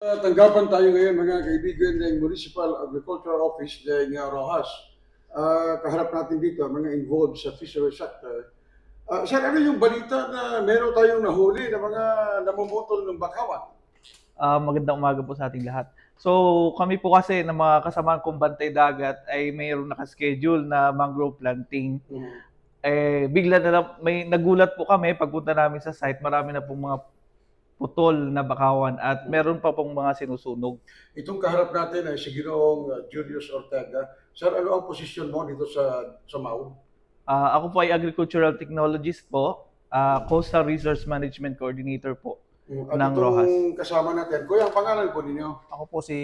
Tanggapan tayo ngayon mga kaibigan ng Municipal Agricultural Office ng Rojas. Kaharap natin dito mga involved sa fishery sector. Sir, ano yung balita na meron tayong nahuli na mga namumutol ng bakawan? Magandang umaga po sa ating lahat. So, kami po kasi ng mga kasamahan kong bantay dagat ay mayroong nakaschedule na mangrove planting. Bigla na lang, may nagulat po kami pagpunta namin sa site, marami na pong mga putol na bakawan at meron pa pong mga sinusunog. Itong kaharap natin ay si Ginoong Julius Ortega. Sir, ano ang posisyon mo dito sa MAU? Ako po ay agricultural technologist po, Coastal Resource Management Coordinator po At ng Rojas. itong kasama natin, kuya, ang pangalan po ninyo? Ako po si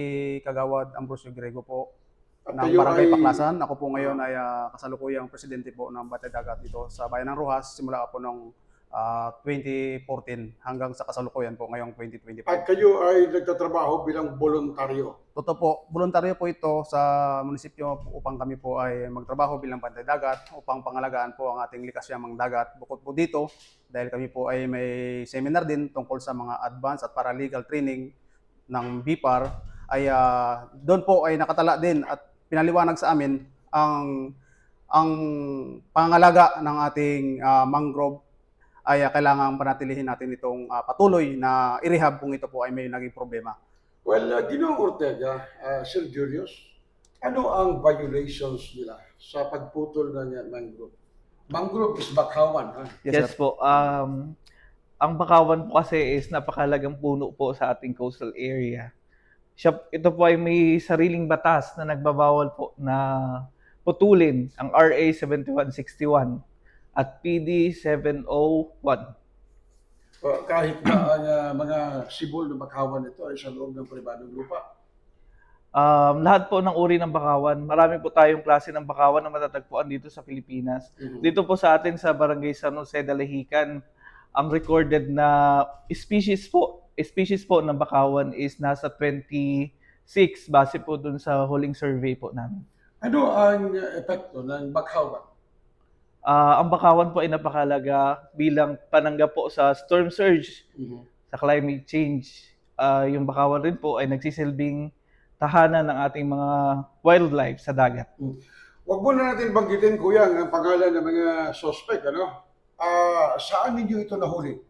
Kagawad Ambrosio Grego po At ng kayo Barangay ay- Paklasan. Ako po ngayon ay kasalukuyang presidente po ng Batay Dagat dito sa Bayan ng Rojas simula po noong 2014 hanggang sa kasalukuyan po ngayong 2025. At kayo ay nagtatrabaho bilang voluntaryo. Totoo po, voluntaryo po ito sa munisipyo upang kami po ay magtrabaho bilang Batay Dagat upang pangalagaan po ang ating likas yamang dagat. Bukod po dito, dahil kami po ay may seminar din tungkol sa mga advanced at paralegal training ng BIPAR, ay doon po ay nakatala din at pinaliwanag sa amin ang pangalaga ng ating mangrove ay kailangan panatilihin natin itong patuloy na i-rehab kung ito po ay may naging problema. Well, Ginoong Ortega, Sir Julius, ano ang violations nila sa pagputol ng mangrove? Mangrove is bakawan, ha? Yes sir. po. Ang bakawan po kasi is napakalagang puno po sa ating coastal area. Ito po ay may sariling batas na nagbabawal po na putulin ang RA 7161 at PD 701. Kahit na ang mga sibol ng bakawan ito ay sa loob ng pribadong lupa. Lahat po ng uri ng bakawan, marami po tayong klase ng bakawan na matatagpuan dito sa Pilipinas. Dito po sa atin sa Barangay San Jose Dalahican, ang recorded na species po ng bakawan is nasa 26 base po dun sa huling survey po namin. Ano ang epekto ng bakawan? Ang bakawan po ay napakalaga bilang panangga po sa storm surge, sa climate change. Yung bakawan rin po ay nagsisilbing tahanan ng ating mga wildlife sa dagat. Huwag muna natin banggitin, kuya, ang pangalan ng mga suspect, ano? Saan ninyo ito nahuli?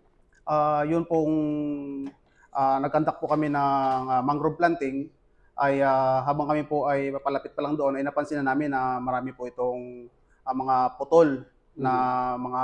Yun pong nagkandak po kami ng mangrove planting ay habang kami po ay papalapit pa lang doon ay napansin na namin na marami po itong mga putol na mga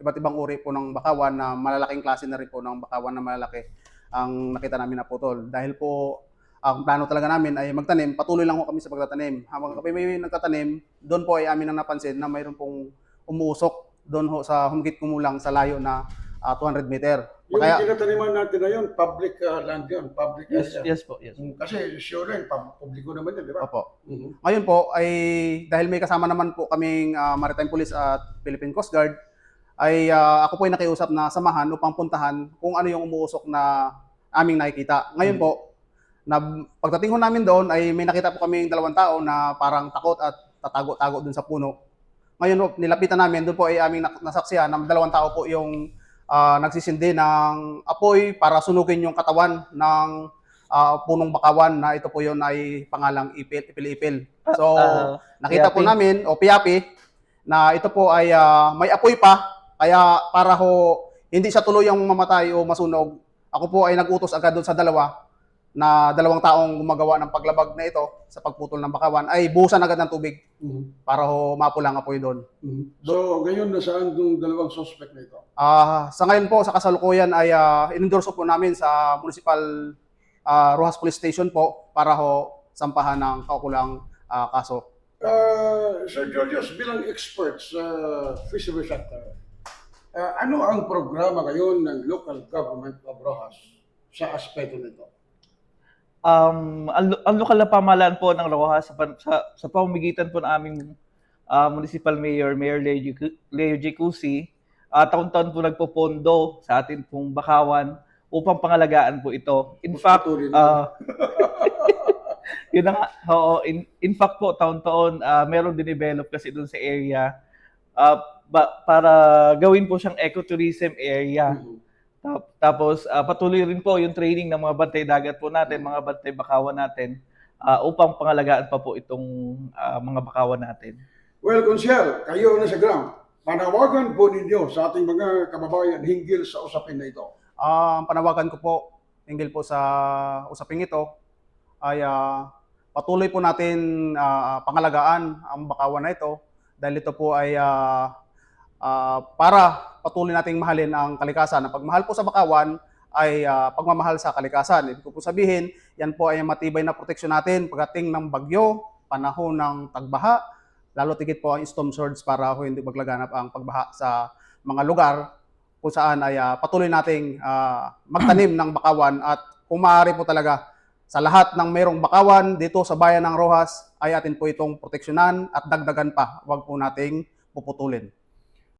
iba't ibang uri po ng bakawan na malalaking klase na rin po ng bakawan na malalaki ang nakita namin na putol. Dahil po ang plano talaga namin ay magtanim, patuloy lang po kami sa pagtatanim. Habang kami may nagtatanim, doon po ay amin ang napansin na mayroon pong umuusok doon ho sa humigit kumulang sa layo na 200 meter. Yung Kaya, tinataniman natin na yun, public land yun, public area. Yes po. Kasi sure rin, publiko naman yun, di ba? opo. Ngayon po ay dahil may kasama naman po kaming Maritime Police at Philippine Coast Guard, ay ako po ay nakiusap na samahan upang puntahan kung ano yung umuusok na aming nakikita. Ngayon po, pagdating ho namin doon ay may nakita po kaming dalawang tao na parang takot at tatago-tago doon sa puno. Ngayon po, nilapitan namin, doon po ay aming nasaksihan na dalawang tao po yung nagsisindi ng apoy para sunugin yung katawan ng punong bakawan na ito po yun ay pangalang ipil-ipil. So, nakita po Piapi. namin, o piapi, na ito po ay may apoy pa, kaya para ho hindi siya tuluyang mamatay o masunog, ako po ay nag-utos agad doon sa dalawang taong gumagawa ng paglabag na ito sa pagputol ng bakawan, ay buhusan agad ng tubig para ho mapulang apoy doon. So, ngayon nasaan yung dalawang suspect na ito? Sa ngayon po, sa kasalukuyan ay inendorso po namin sa Municipal Rojas Police Station po para ho sampahan ng kaukulang kaso. Sir Julius, bilang expert sa fishery sector, ano ang programa ngayon ng local government of Rojas sa aspeto nito? Ang lokal na pamahalaan po ng Rojas sa pamamagitan po ng aming municipal mayor, Mayor Leo J. Cusi, taon-taon po nagpopondo sa atin pong bakawan upang pangalagaan po ito. In fact, yun na nga, in fact po, taon-taon, meron din-develop kasi doon sa area para gawin po siyang ecotourism area. Tapos patuloy rin po yung training ng mga bantay dagat po natin, mga bantay bakawan natin upang pangalagaan pa po itong mga bakawan natin. Well, Konsyel, kayo na sa ground. Panawagan po ninyo sa ating mga kababayan hinggil sa usapin na ito. Ang panawagan ko po hinggil po sa usaping ito ay patuloy po natin pangalagaan ang bakawan na ito dahil ito po ay para patuloy nating mahalin ang kalikasan. Ang pagmahal po sa bakawan ay pagmamahal sa kalikasan. Ibig ko po sabihin, yan po ay matibay na proteksyon natin pagdating ng bagyo, panahon ng tagbaha, lalo tigit po ang storm surge para hindi maglaganap ang pagbaha sa mga lugar kung saan ay patuloy nating magtanim ng bakawan at kung maaari po talaga sa lahat ng mayroong bakawan dito sa bayan ng Roxas ay atin po itong proteksyonan at dagdagan pa. Huwag po nating puputulin.